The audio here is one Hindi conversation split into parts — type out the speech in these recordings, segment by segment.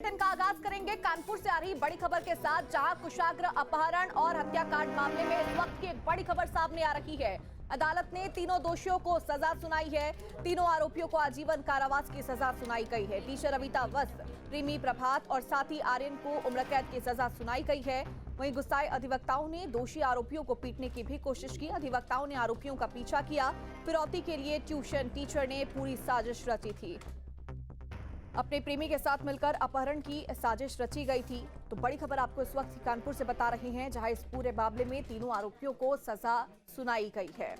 बुलेटिन का आगाज करेंगे कानपुर से आ रही बड़ी खबर के साथ, जहां कुशाग्र अपहरण और हत्याकांड मामले में इस वक्त की एक बड़ी खबर सामने आ रही है। अदालत ने तीनों दोषियों को सजा सुनाई है। तीनों आरोपियों को आजीवन कारावास की सजा सुनाई गई है। टीचर अविता वस्त, प्रेमी प्रभात और साथी आर्यन को उम्र कैद की सजा सुनाई गई है। वहीं गुस्साए अधिवक्ताओं ने दोषी आरोपियों को पीटने की भी कोशिश की। अधिवक्ताओं ने आरोपियों का पीछा किया। फिरौती के लिए ट्यूशन टीचर ने पूरी साजिश रची थी। अपने प्रेमी के साथ मिलकर अपहरण की साजिश रची गई थी। तो बड़ी खबर आपको इस वक्त कानपुर से बता रहे हैं, जहां इस पूरे मामले में तीनों आरोपियों को सजा सुनाई गई है।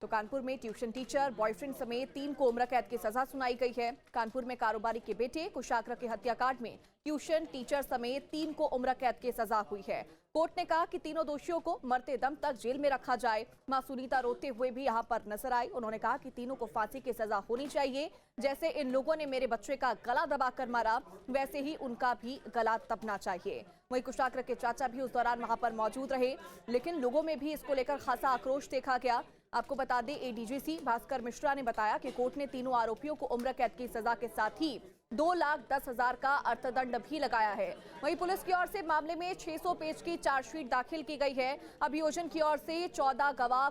तो कानपुर में ट्यूशन टीचर, बॉयफ्रेंड समेत 3 को उम्र कैद की सजा सुनाई गई है। कानपुर में कारोबारी के बेटे कुशाग्र के हत्याकांड में ट्यूशन टीचर समेत 3 को उम्र कैद की सजा हुई है। कोर्ट ने कहा कि तीनों दोषियों को मरते दम तक जेल में रखा जाए। मां सुनीता रोते हुए भी यहां पर नजर आई। उन्होंने कहा कि तीनों को फांसी की सजा होनी चाहिए। जैसे इन लोगों ने मेरे बच्चे का गला दबाकर मारा, वैसे ही उनका भी गला दबना चाहिए। वहीं कुशाग्र के चाचा भी उस दौरान वहां पर मौजूद रहे, लेकिन लोगों में भी इसको लेकर खासा आक्रोश देखा गया। आपको बता दें, एडीजीसी भास्कर मिश्रा ने बताया कि कोर्ट ने तीनों आरोपियों को उम्र कैद की सजा के साथ ही 2,10,000 का अर्थदंड भी लगाया है। वहीं पुलिस की ओर से मामले में 600 पेज की चार्जशीट दाखिल की गई है। अभियोजन की ओर से 14 गवाह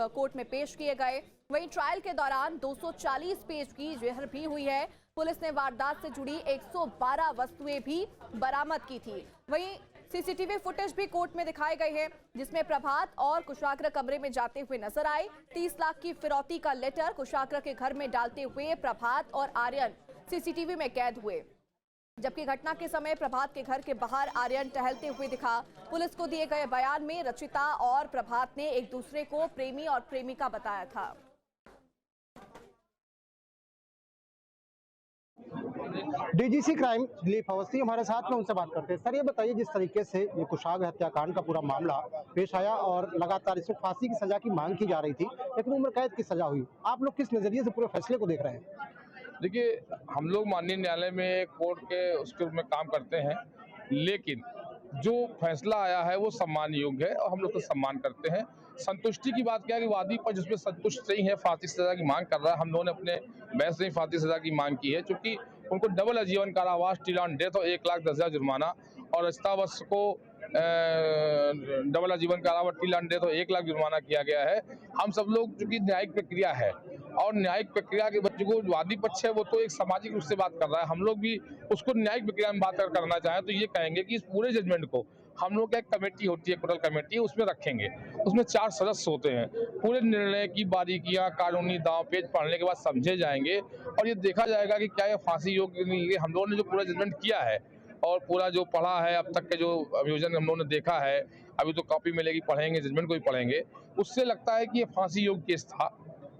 कोर्ट में पेश किए गए। वहीं ट्रायल के दौरान 240 पेज की जेहर भी हुई है। पुलिस ने वारदात से जुड़ी 112 वस्तुएं भी बरामद की थी। वहीं सीसीटीवी फुटेज भी कोर्ट में दिखाए गए हैं, जिसमें प्रभात और कुशाग्र कमरे में जाते हुए नजर आए। 30 लाख की फिरौती का लेटर कुशाग्र के घर में डालते हुए प्रभात और आर्यन सीसीटीवी में कैद हुए, जबकि घटना के समय प्रभात के घर के बाहर आर्यन टहलते हुए दिखा। पुलिस को दिए गए बयान में रचिता और प्रभात ने एक दूसरे को प्रेमी और प्रेमिका बताया था। डीजीसी क्राइम दिलीप अवस्थी हमारे साथ में, उनसे बात करते हैं। सर, ये बताइए, जिस तरीके से ये कुशाग्र हत्याकांड का पूरा मामला पेश आया और लगातार इसमें फांसी की सजा की मांग की जा रही थी, लेकिन उम्र कैद की सजा हुई, आप लोग किस नजरिए से पूरे फैसले को देख रहे हैं? देखिए, हम लोग माननीय न्यायालय में कोर्ट के उसके रूप में काम करते हैं, लेकिन जो फैसला आया है वो सम्मान योग्य है और हम लोग तो सम्मान करते हैं। संतुष्टि की बात क्या है कि वादी पर जिसमें संतुष्ट नहीं है, फांसी सजा की मांग कर रहा है। हम लोगों ने अपने बहस से ही फांसी सजा की मांग की है, क्योंकि उनको डबल आजीवन कारावास, टिल ऑन डेथ और 1,10,000 जुर्माना, और रचितावश को डबल आजीवन कारावास, टिल ऑन डेथ और 1 लाख जुर्माना किया गया है। हम सब लोग, चूंकि न्यायिक प्रक्रिया है और न्यायिक प्रक्रिया के बच्चे को वादी पक्ष है वो तो एक सामाजिक रूप से बात कर रहा है, हम लोग भी उसको न्यायिक प्रक्रिया में बात करना चाहें तो ये कहेंगे कि इस पूरे जजमेंट को हम लोग का एक कमेटी होती है, कोटल कमेटी, उसमें रखेंगे। उसमें 4 सदस्य होते हैं। पूरे निर्णय की बारीकियां, कानूनी दांव पेच पढ़ने के बाद समझे जाएंगे और ये देखा जाएगा कि क्या ये फांसी योग्य नहीं है। हम लोगों ने जो पूरा जजमेंट किया है और पूरा जो पढ़ा है, अब तक के जो अभियोजन हम लोगों ने देखा है, अभी तो कॉपी मिलेगी, पढ़ेंगे, जजमेंट को भी पढ़ेंगे, उससे लगता है कि ये फांसी योग्य केस था।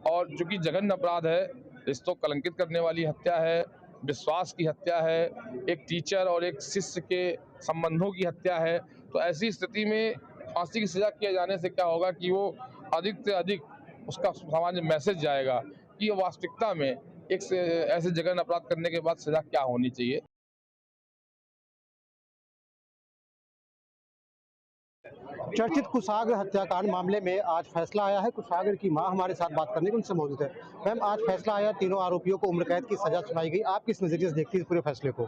और चूंकि जघन्य अपराध है, रिश्तों को कलंकित करने वाली हत्या है, विश्वास की हत्या है, एक टीचर और एक शिष्य के संबंधों की हत्या है, तो ऐसी स्थिति में फांसी की सजा किए जाने से क्या होगा कि वो अधिक से अधिक उसका समाज में मैसेज जाएगा कि वास्तविकता में एक ऐसे जघन्य अपराध करने के बाद सजा क्या होनी चाहिए। चर्चित कुशाग्र हत्याकांड मामले में आज फैसला आया है। कुशाग्र की मां हमारे साथ बात करने के उनसे मौजूद है। मैम, आज फैसला आया, तीनों आरोपियों को उम्र कैद की सजा सुनाई गई, आप किस नजरिए से देखती है इस पूरे फैसले को?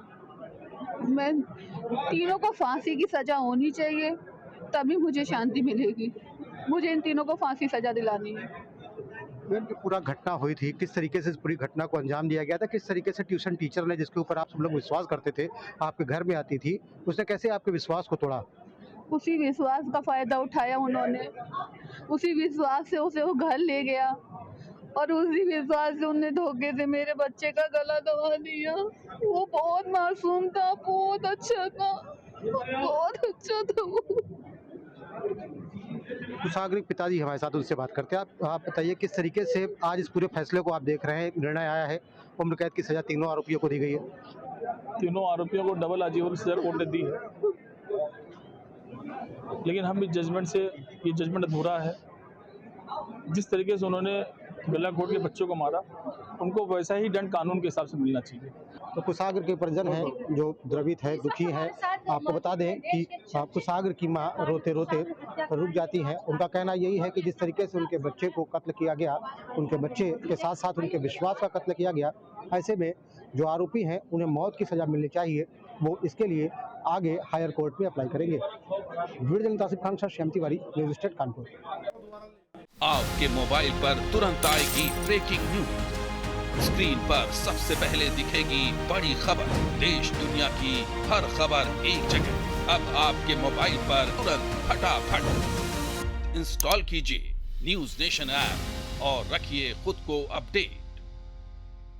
मैं तीनों को फांसी की सजा होनी चाहिए, तभी मुझे शांति मिलेगी। मुझे इन तीनों को फांसी सजा दिलानी है। मैम, जो पूरा घटना हुई थी, किस तरीके से इस पूरी घटना को अंजाम दिया गया था? किस तरीके से ट्यूशन टीचर ने, जिसके ऊपर आप सब लोग विश्वास करते थे, आपके घर में आती थी, उसने कैसे आपके विश्वास को तोड़ा? उसी विश्वास का फायदा उठाया उन्होंने, उसी विश्वास से उसे वो घर ले गया और उसी विश्वास से उन्हें धोखे से मेरे बच्चे का गला दबा दिया। वो बहुत मासूम था, बहुत अच्छा था, बहुत अच्छा था वो। कुशाग्र के पिताजी हमारे साथ, उनसे बात करते हैं। आप बताइए, किस तरीके से आज इस पूरे फैसले को आप देख रहे हैं? निर्णय आया है, उम्र कैद की सजा तीनों आरोपियों को दी गई है। तीनों आरोपियों को डबल आजीवन सजा कोर्ट ने दी है, लेकिन हम इस जजमेंट से, ये जजमेंट अधूरा है। जिस तरीके से उन्होंने गला घोट के बच्चों को मारा, उनको वैसा ही दंड कानून के हिसाब से मिलना चाहिए। तो कुशाग्र के परिजन हैं जो द्रवित है, दुखी है। आपको बता दें कि कुशाग्र की मां रोते रोते रुक जाती हैं। उनका कहना यही है कि जिस तरीके से उनके बच्चे को कत्ल किया गया, उनके बच्चे के साथ साथ उनके विश्वास का कत्ल किया गया, ऐसे में जो आरोपी हैं उन्हें मौत की सजा मिलनी चाहिए। वो इसके लिए आगे हायर कोर्ट में अप्लाई करेंगे। वीडियो जर्नलिस्ट आसिफ खान के साथ श्याम तिवारी, न्यूज़ स्टेट कानपुर। आपके मोबाइल पर तुरंत आएगी ब्रेकिंग न्यूज, स्क्रीन पर सबसे पहले दिखेगी बड़ी खबर, देश दुनिया की हर खबर एक जगह। अब आपके मोबाइल पर तुरंत फटाफट इंस्टॉल कीजिए न्यूज़ नेशन ऐप और रखिए खुद को अपडेट।